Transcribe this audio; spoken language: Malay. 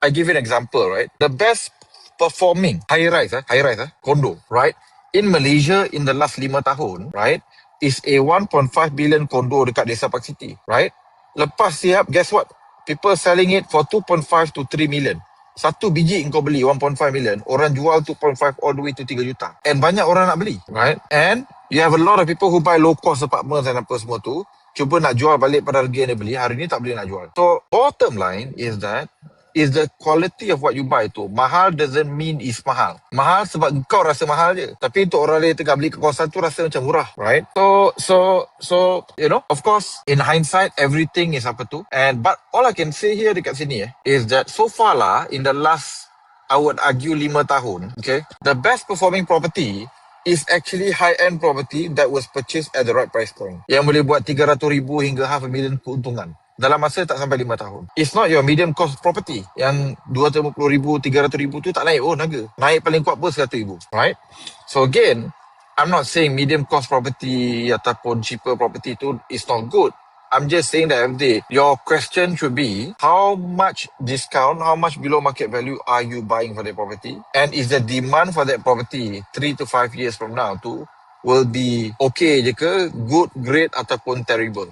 I give you an example, right? The best performing high-rise, condo, right? In Malaysia, in the last 5 tahun, right, is a 1.5 billion condo dekat Desa Park City, right? Lepas siap, guess what? People selling it for 2.5 to 3 million. Satu biji kau beli 1.5 million, orang jual 2.5 all the way to 3 juta. And banyak orang nak beli, right? And you have a lot of people who buy low cost apartments dan apa semua tu, cuba nak jual balik pada harga yang dia beli, hari ni tak boleh nak jual. So, bottom line is that is the quality of what you buy tu. Mahal doesn't mean is mahal. Mahal sebab kau rasa mahal je. Tapi untuk orang lain tengah beli kawasan tu rasa macam murah, right? So you know, of course, in hindsight, everything is apa tu. But all I can say here dekat sini is that so far lah, in the last, I would argue 5 tahun, okay, the best performing property is actually high-end property that was purchased at the right price point. Yang boleh buat 300,000 hingga $500,000 keuntungan dalam masa tak sampai 5 tahun. It's not your medium cost property. Yang 250,000, 300,000 tu tak naik pun harga. Naik paling kuat pun 100,000. Right? So again, I'm not saying medium cost property ataupun cheaper property tu is not good. I'm just saying that your question should be, how much discount, how much below market value are you buying for that property? And is the demand for that property 3 to 5 years from now tu will be okay je ke, good, great ataupun terrible?